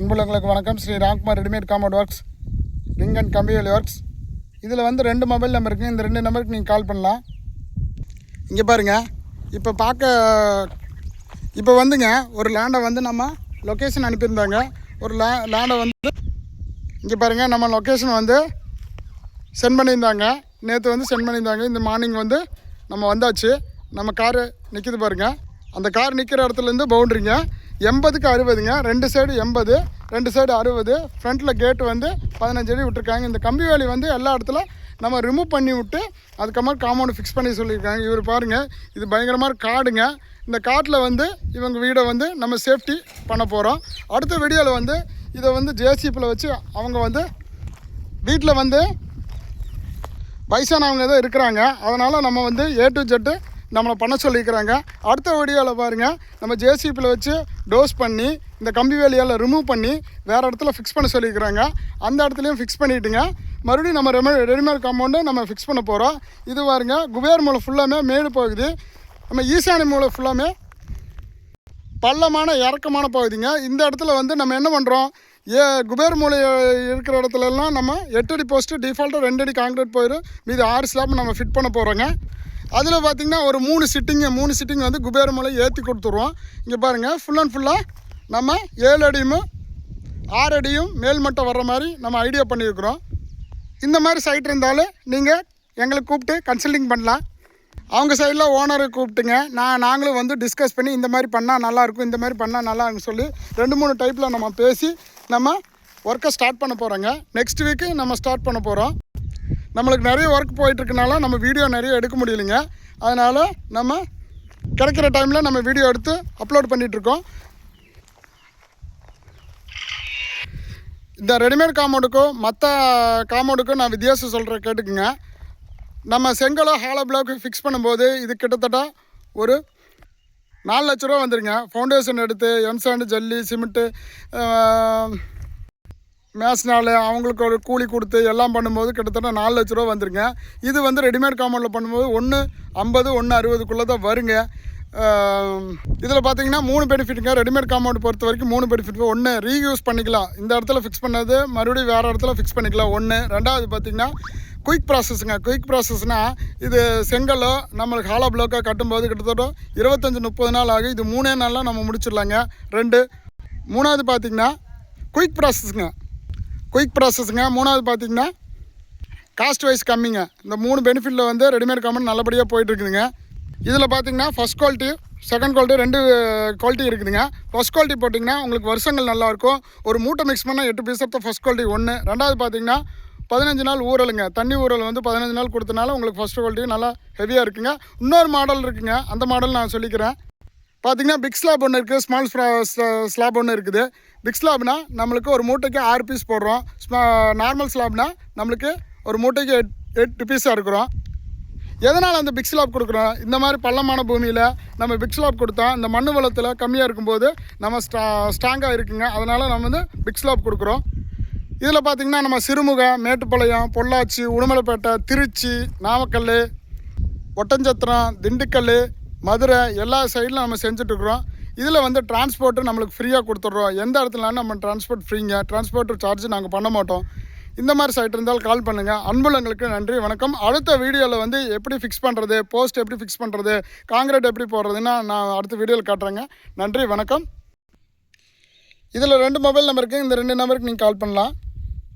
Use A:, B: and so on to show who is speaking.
A: அன்புள்ளங்களுக்கு வணக்கம். Shri Ramkumar readymade compound works, ring and கம்பிவேலி works. இதில் வந்து 2 மொபைல் நம்பர் இருக்குது. இந்த 2 நம்பருக்கு நீங்கள் கால் பண்ணலாம். இங்கே பாருங்கள், இப்போ வந்துங்க ஒரு லேண்டை வந்து நம்ம லொக்கேஷன் அனுப்பியிருந்தாங்க. ஒரு லேண்டை வந்து இங்கே பாருங்கள், நம்ம லொக்கேஷன் வந்து சென்ட் பண்ணியிருந்தாங்க. நேற்று வந்து சென்ட் பண்ணியிருந்தாங்க. இந்த மார்னிங் வந்து நம்ம வந்தாச்சு. நம்ம காரு நிற்கிது பாருங்கள். அந்த கார் நிற்கிற இடத்துலேருந்து பவுண்ட்ரிங்க 80க்கு 60ங்க. 2 சைடு 80, 2 சைடு 60. ஃப்ரண்ட்டில் கேட்டு வந்து 15 அடி விட்டுருக்காங்க. இந்த கம்பி வேலி வந்து எல்லா இடத்துல நம்ம ரிமூவ் பண்ணி விட்டு அதுக்கப்புறம் காம்பவுண்டு ஃபிக்ஸ் பண்ணி சொல்லியிருக்காங்க. இவர் பாருங்கள், இது பயங்கரமாக காடுங்க. இந்த காட்டில் வந்து இவங்க வீடை வந்து நம்ம சேஃப்டி பண்ண போகிறோம். அடுத்த வீடியோவில் வந்து இதை வந்து ஜேசிபியில் வச்சு அவங்க வந்து வீட்டில் வந்து வயசானவங்க தான் இருக்கிறாங்க. அதனால் நம்ம வந்து A to Z நம்மளை பண்ண சொல்லியிருக்கிறாங்க. அடுத்த வீடியோவில் பாருங்கள், நம்ம ஜேசிபியில் வச்சு டோஸ் பண்ணி இந்த கம்பி வேலியால் ரிமூவ் பண்ணி வேறு இடத்துல ஃபிக்ஸ் பண்ண சொல்லியிருக்கிறாங்க. அந்த இடத்துலையும் ஃபிக்ஸ் பண்ணிவிட்டுங்க. மறுபடியும் நம்ம ரெடிமேட் காம்பவுண்டு நம்ம ஃபிக்ஸ் பண்ண போகிறோம். இது பாருங்க, குபேர் மூலை ஃபுல்லாமே மேடு போகுது. நம்ம ஈசானி மூலை ஃபுல்லாமே பள்ளமான இறக்கமான பகுதிங்க. இந்த இடத்துல வந்து நம்ம என்ன பண்ணுறோம், குபேர் மூலை இருக்கிற இடத்துலலாம் நம்ம 8 அடி போஸ்ட்டு டிஃபால்ட்டாக 2 அடி காங்கிரீட் போயிடும். மீது 6 ஸ்லாப் நம்ம ஃபிட் பண்ண போகிறோங்க. அதில் பார்த்திங்கன்னா ஒரு 3 சிட்டிங் வந்து குபேர மூலை ஏற்றி கொடுத்துருவோம். இங்கே பாருங்கள், ஃபுல் அண்ட் ஃபுல்லாக நம்ம 7 அடியும் 6 அடியும் மேல்மட்டம் வர்ற மாதிரி நம்ம ஐடியா பண்ணியிருக்கிறோம். இந்த மாதிரி சைட் இருந்தாலும் நீங்கள் எங்களை கூப்பிட்டு கன்சல்டிங் பண்ணலாம். அவங்க சைடில் ஓனரை கூப்பிட்டுங்க. நாங்களும் வந்து டிஸ்கஸ் பண்ணி இந்த மாதிரி பண்ணால் நல்லாயிருக்கும், இந்த மாதிரி பண்ணால் நல்லா இருக்குன்னு சொல்லி 2-3 டைப்பில் நம்ம பேசி நம்ம ஒர்க்கை ஸ்டார்ட் பண்ண போகிறோங்க. நெக்ஸ்ட் வீக்கு நம்ம ஸ்டார்ட் பண்ண போகிறோம். நம்மளுக்கு நிறைய ஒர்க் போயிட்டுருக்கனால நம்ம வீடியோ நிறைய எடுக்க முடியலைங்க. அதனால் நம்ம கிடைக்கிற டைமில் நம்ம வீடியோ எடுத்து அப்லோட் பண்ணிகிட்ருக்கோம். இந்த ரெடிமேட் காம்பவுண்டுக்கும் மற்ற காம்பவுண்டுக்கும் நான் வித்தியாசம் சொல்கிறேன், கேட்டுக்குங்க. நம்ம செங்கலோ ஹாலோ பிளாக்கு ஃபிக்ஸ் பண்ணும்போது இது கிட்டத்தட்ட ஒரு 4 லட்ச ரூபா வந்துருங்க. ஃபவுண்டேஷன் எடுத்து எம்சாண்டு, ஜல்லி, சிமெண்ட்டு, மேஸ்னால் அவங்களுக்கு ஒரு கூலி கொடுத்து எல்லாம் பண்ணும்போது கிட்டத்தட்ட 4 லட்ச ரூபா வந்துருங்க. இது வந்து ரெடிமேட் காம்பவுண்டில் பண்ணும்போது 150, 160க்குள்ளே தான் வருங்க. இதில் பார்த்தீங்கன்னா 3 பெனிஃபிட்டுங்க. ரெடிமேட் காம்பவுண்ட் பொறுத்த வரைக்கும் 3 பெனிஃபிட். 1, ரீயூஸ் பண்ணிக்கலாம். இந்த இடத்துல ஃபிக்ஸ் பண்ணது மறுபடியும் வேறு இடத்துல ஃபிக்ஸ் பண்ணிக்கலாம். 1. 2வது பார்த்திங்கன்னா குயிக் ப்ராசஸ்ங்க. குயிக் ப்ராசஸ்னால் இது செங்கலோ நம்மளுக்கு ஹாலோ பிளாக்காக கட்டும்போது கிட்டத்தட்ட 25-30 நாள் ஆகும். இது 3 நாளில் நம்ம முடிச்சிடலாங்க. 2. 3வது பார்த்திங்கன்னா குயிக் ப்ராசஸ்ங்க. 3வது பார்த்திங்கன்னா காஸ்ட் வைஸ் கம்மிங்க. இந்த 3 பெனிஃபிட்டில் வந்து ரெடிமேட் காம்பவுண்ட் நல்லபடியாக போயிட்டுருக்குதுங்க. இதில் பார்த்திங்கன்னா first quality, second quality 2 quality இருக்குதுங்க. ஃபஸ்ட் குவாலிட்டி போட்டிங்கன்னா உங்களுக்கு வருஷங்கள் நல்லாயிருக்கும். ஒரு மூட்டை மிக்ஸ் பண்ணால் 8 பீஸ் தான் ஃபஸ்ட் குவாலிட்டி 1. 2வது பார்த்திங்கன்னா 15 நாள் ஊறலுங்க. தண்ணி ஊறல் வந்து 15 நாள் கொடுத்தனால உங்களுக்கு ஃபஸ்ட் குவாலிட்டி நல்லா ஹெவியாக இருக்குங்க. இன்னொரு மாடல் இருக்குங்க, அந்த மாடல் நான் சொல்லிக்கிறேன். பார்த்திங்கன்னா பிக் ஸ்லாப் ஒன்று இருக்குது, ஸ்மால் ஸ்லாப் ஒன்று இருக்குது. பிக் ஸ்லாப்னா நம்மளுக்கு ஒரு மூட்டைக்கு 6 பீஸ் போடுறோம். நார்மல் ஸ்லாப்னா நம்மளுக்கு ஒரு மூட்டைக்கு 8 பீஸாக இருக்கிறோம். எதனால் அந்த பிக் ஸ்லாப் கொடுக்குறோம், இந்த மாதிரி பள்ளமான பூமியில் நம்ம பிக் ஸ்லாப் கொடுத்தா இந்த மண் வளத்தில் கம்மியாக இருக்கும்போது நம்ம ஸ்ட்ராங்காக இருக்குங்க. அதனால் நம்ம வந்து பிக் ஸ்லாப் கொடுக்குறோம். இதில் பார்த்திங்கன்னா நம்ம சிறுமுகம், மேட்டுப்பாளையம், பொள்ளாச்சி, உடுமலைப்பேட்டை, திருச்சி, நாமக்கல், ஒட்டஞ்சத்திரம், திண்டுக்கல், மதுரை எல்லா சைடில் நம்ம செஞ்சுட்ருக்குறோம். இதில் வந்து டிரான்ஸ்போர்ட்டு நம்மளுக்கு ஃப்ரீயாக கொடுத்துட்றோம். எந்த இடத்துலனாலும் நம்ம டிரான்ஸ்போர்ட் ஃப்ரீங்க. டிரான்ஸ்போர்ட் சார்ஜ் நாங்கள் பண்ண மாட்டோம். இந்த மாதிரி சைட் இருந்தாலும் கால் பண்ணுங்கள். அன்புள்ளங்களுக்கு நன்றி, வணக்கம். அடுத்த வீடியோவில் வந்து எப்படி ஃபிக்ஸ் பண்ணுறது, போஸ்ட் எப்படி ஃபிக்ஸ் பண்ணுறது, காங்கிரீட் எப்படி போடுறதுன்னா நான் அடுத்த வீடியோவில் காட்டுறேங்க. நன்றி, வணக்கம். இதில் 2 மொபைல் நம்பருக்கு, இந்த 2 நம்பருக்கு நீங்கள் கால் பண்ணலாம்.